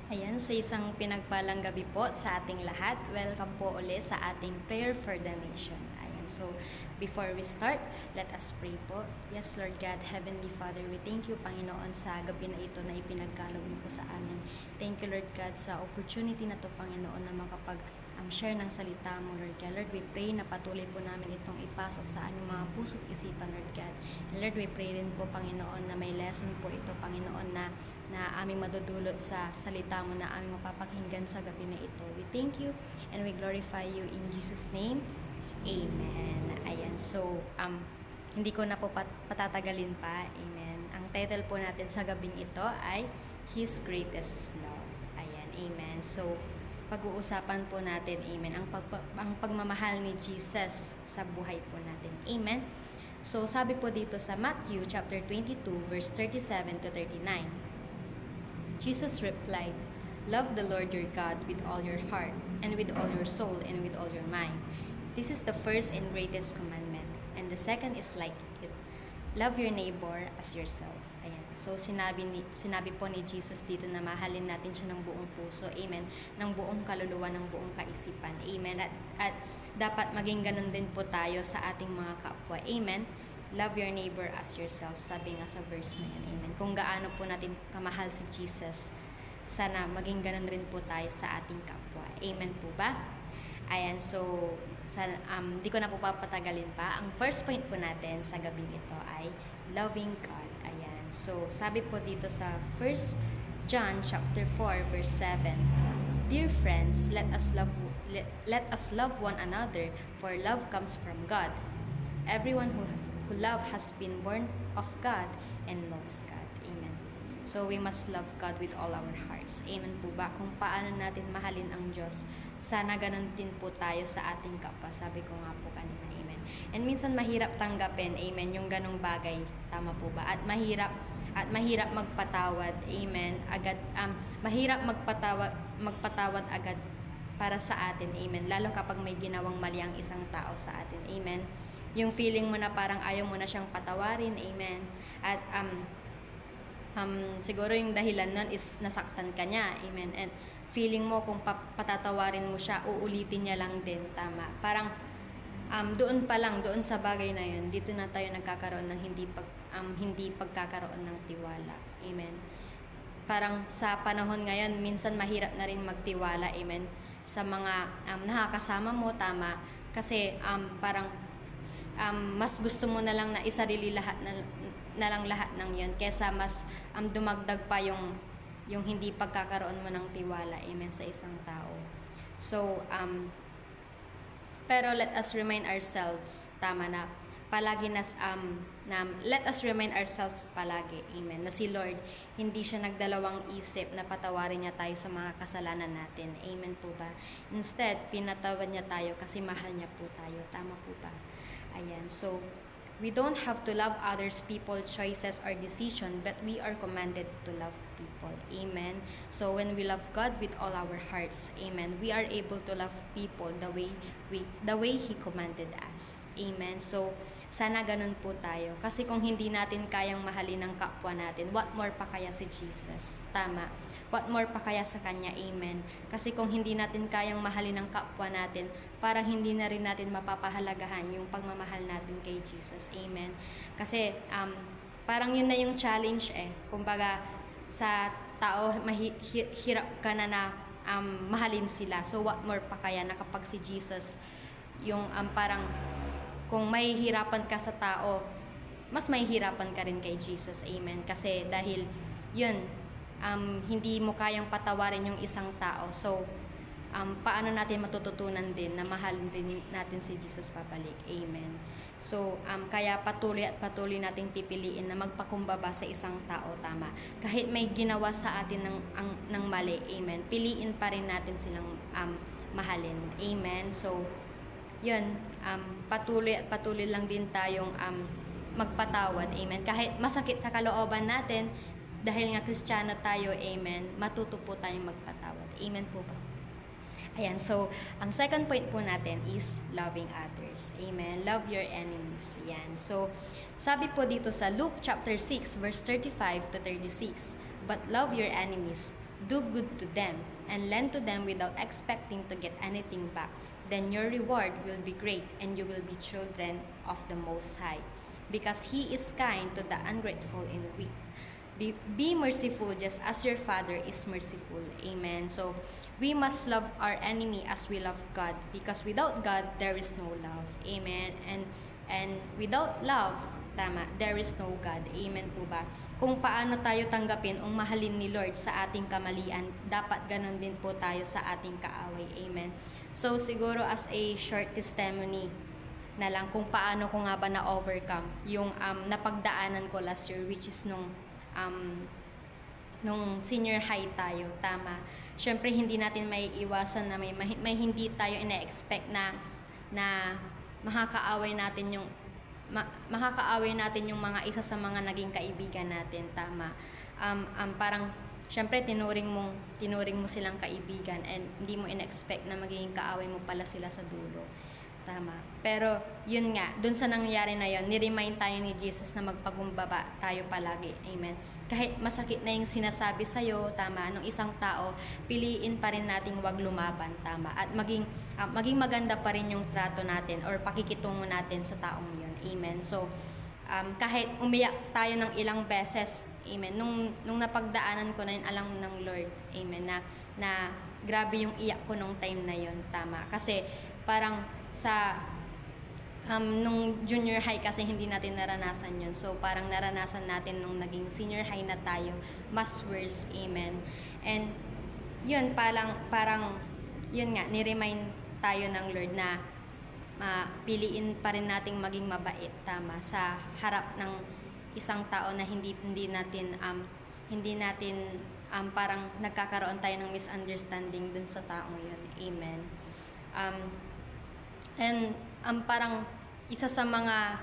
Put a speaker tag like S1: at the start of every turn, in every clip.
S1: Ayan, sa isang pinagpalang gabi po sa ating lahat. Welcome po ulit sa ating Prayer for the Nation. Ayan, so before we start, let us pray po. Yes, Lord God, Heavenly Father, we thank you, Panginoon, sa gabi na ito na ipinagkaloob mo po sa amin. Thank you, Lord God, sa opportunity na to, Panginoon, na makapag-share ng salita mo, Lord God. Lord, we pray na patuloy po namin itong ipasok sa aming mga puso't isipan, Lord God. And Lord, we pray rin po, Panginoon, na may lesson po ito, Panginoon, na aming madudulot sa salita mo na aming mapapakinggan sa gabi na ito. We thank you and we glorify you in Jesus' name. Amen. Ayan, so hindi ko na po patatagalin pa. Amen. Ang title po natin sa gabing ito ay His Greatest Love. Ayan, amen. So, pag-uusapan po natin, amen, ang pagmamahal ni Jesus sa buhay po natin. Amen. So, sabi po dito sa Matthew chapter 22 verse 37 to 39. Jesus replied, "Love the Lord your God with all your heart, and with all your soul, and with all your mind. This is the first and greatest commandment, and the second is like it. Love your neighbor as yourself." Ayan. So, sinabi po ni Jesus dito na mahalin natin siya ng buong puso. Amen. Ng buong kaluluwa, ng buong kaisipan. Amen. At dapat maging ganun din po tayo sa ating mga kapwa. Amen. Love your neighbor as yourself. Sabi nga sa verse na yan. Amen. Kung gaano po natin kamahal si Jesus, sana maging ganun rin po tayo sa ating kapwa. Amen po ba? Ayan, so, di ko na po papatagalin pa. Ang first point po natin sa gabing ito ay loving God. Ayan. So, sabi po dito sa 1 John chapter 4 verse 7. Dear friends, let us love one another, for love comes from God. Everyone who love has been born of God and knows God. Amen. So, we must love God with all our hearts. Amen po ba? Kung paano natin mahalin ang Diyos, sana ganun din po tayo sa ating kapwa. Sabi ko nga po kanina. Amen. And minsan mahirap tanggapin, amen, yung ganung bagay. Tama po ba? At mahirap magpatawad. Amen. Mahirap magpatawad agad para sa atin. Amen. Lalo kapag may ginawang mali ang isang tao sa atin. Amen. Yung feeling mo na parang ayaw mo na siyang patawarin. Amen. At siguro yung dahilan nun is nasaktan ka niya. Amen. And feeling mo kung patatawarin mo siya, uulitin niya lang din. Tama. Parang doon pa lang, doon sa bagay na yun, dito na tayo nagkakaroon ng hindi pagkakaroon ng tiwala. Amen. Parang sa panahon ngayon, minsan mahirap na rin magtiwala. Amen. Sa mga nakakasama mo. Tama. Kasi parang mas gusto mo na lang na isarili lahat na lang lahat ng yun kesa mas dumagdag pa yung hindi pagkakaroon mo ng tiwala, amen, sa isang tao. So, pero let us remind ourselves, tama na, palagi let us remind ourselves palagi, amen, na si Lord, hindi siya nagdalawang isip na patawarin niya tayo sa mga kasalanan natin. Amen po ba? Instead, pinatawad niya tayo kasi mahal niya po tayo. Tama po ba? Ayan, so, we don't have to love others, people, choices, or decision, but we are commanded to love people. Amen. So, when we love God with all our hearts, amen, we are able to love people the way He commanded us. Amen. So, sana ganun po tayo. Kasi kung hindi natin kayang mahalin ang kapwa natin, what more pa kaya si Jesus? Tama. What more pa kaya sa Kanya? Amen. Kasi kung hindi natin kayang mahalin ang kapwa natin, parang hindi na rin natin mapapahalagahan yung pagmamahal natin kay Jesus. Amen. Kasi parang yun na yung challenge Kumbaga, sa tao, hirap ka na mahalin sila. So, what more pa kaya na kapag si Jesus, yung parang kung may hirapan ka sa tao, mas may hirapan ka rin kay Jesus. Amen. Kasi dahil yun, hindi mo kayang patawarin yung isang tao. So, paano natin matututunan din na mahalin rin natin si Jesus pabalik. Amen. So, kaya patuloy nating pipiliin na magpakumbaba sa isang tao, tama. Kahit may ginawa sa atin ng mali, amen, piliin pa rin natin silang mahalin. Amen. So, yun, patuloy lang din tayong magpatawad. Amen. Kahit masakit sa kalooban natin, dahil nga Kristiyano tayo, amen, matuto po tayong magpatawad. Amen po ba? Ayan, so, ang second point po natin is loving others. Amen. Love your enemies. Ayan. So, sabi po dito sa Luke chapter 6, verse 35 to 36, "But love your enemies, do good to them, and lend to them without expecting to get anything back. Then your reward will be great, and you will be children of the Most High, because He is kind to the ungrateful and weak. Be merciful just as your Father is merciful. Amen. So, we must love our enemy as we love God, because without God, there is no love. Amen. And without love, tama, there is no God. Amen po ba? Kung paano tayo tanggapin ang mahalin ni Lord sa ating kamalian, dapat ganun din po tayo sa ating kaaway. Amen. So, siguro as a short testimony na lang kung paano ko nga ba na-overcome yung napagdaanan ko last year, which is nung senior high tayo, tama. Syempre hindi natin may iwasan na may hindi tayo ina-expect na makakaaway natin yung mga isa sa mga naging kaibigan natin, tama. Parang syempre tinuring mo silang kaibigan, and hindi mo ina-expect na magiging kaaway mo pala sila sa dulo. Tama. Pero, yun nga, dun sa nangyari na yun, ni-remind tayo ni Jesus na magpagumbaba tayo palagi. Amen. Kahit masakit na yung sinasabi sa'yo, tama, nung isang tao, piliin pa rin nating wag lumaban, tama. At maging maganda pa rin yung trato natin or pakikitungo natin sa taong yun. Amen. So, kahit umiyak tayo ng ilang beses, amen, nung napagdaanan ko na yun, alam ng Lord, amen, na grabe yung iyak ko nung time na yun, tama. Kasi, parang nung junior high kasi hindi natin naranasan yun. So, parang naranasan natin nung naging senior high na tayo, mas worse, amen. And, yun, parang yun nga, ni-remind tayo ng Lord na piliin pa rin nating maging mabait, tama, sa harap ng isang tao na hindi natin parang nagkakaroon tayo ng misunderstanding dun sa taong yun, amen. And parang isa sa mga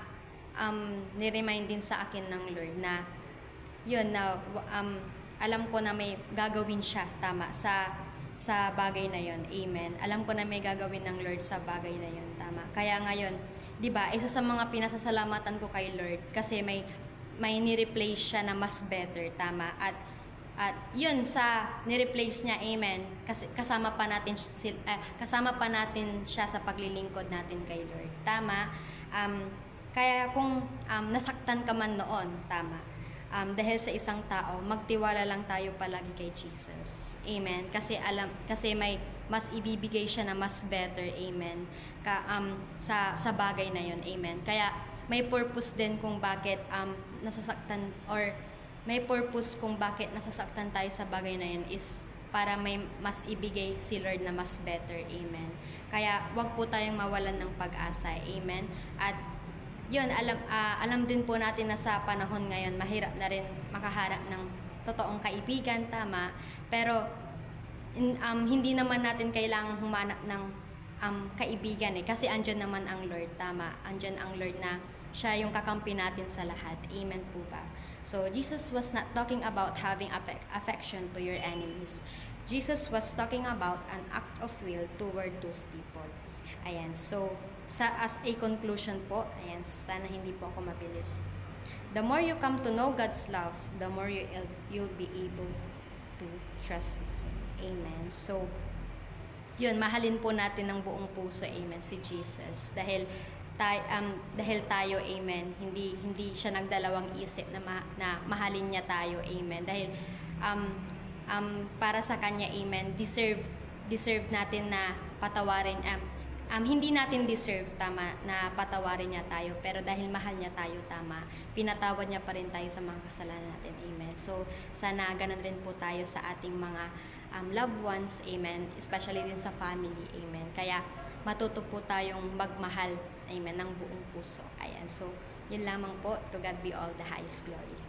S1: ni-remind din sa akin ng Lord na yun na alam ko na may gagawin siya, tama, sa bagay na yun, amen. Alam ko na may gagawin ng Lord sa bagay na yun, tama. Kaya ngayon, 'di ba, isa sa mga pinasasalamatan ko kay Lord kasi may ni-replace siya na mas better, tama. At yun sa ni-replace niya, amen, kasi kasama pa natin siya sa paglilingkod natin kay Lord, tama. Kaya kung nasaktan ka man noon, tama, dahil sa isang tao, magtiwala lang tayo palagi kay Jesus, amen, kasi may mas ibibigay siya na mas better, amen, sa bagay na yun, amen. Kaya may purpose din kung bakit nasasaktan, or may purpose kung bakit nasasaktan tayo sa bagay na yun is para may mas ibigay si Lord na mas better, amen. Kaya wag po tayong mawalan ng pag-asa, amen. At yun, alam din po natin na sa panahon ngayon, mahirap na rin makaharap ng totoong kaibigan, tama. Pero hindi naman natin kailangang humanap ng kaibigan kasi andyan naman ang Lord, tama. Andyan ang Lord na siya yung kakampi natin sa lahat, amen po ba. So, Jesus was not talking about having affection to your enemies. Jesus was talking about an act of will toward those people. Ayan, so, as a conclusion po, ayan, sana hindi po ako mabilis. The more you come to know God's love, the more you'll be able to trust Him. Amen. So, yun, mahalin po natin ng buong puso, amen, si Jesus. Dahil tayo, amen, hindi siya nagdalawang isip na mahalin niya tayo, amen. Dahil para sa kanya, amen, deserve natin na patawarin, hindi natin deserve, tama, na patawarin niya tayo, pero dahil mahal niya tayo, tama, pinatawad niya pa rin tayo sa mga kasalanan natin, amen. So, sana ganun rin po tayo sa ating mga loved ones, amen, especially din sa family, amen. Kaya matuto po tayong magmahal, amen, ng buong puso. Ayan, so, yun lamang po. To God be all the highest glory.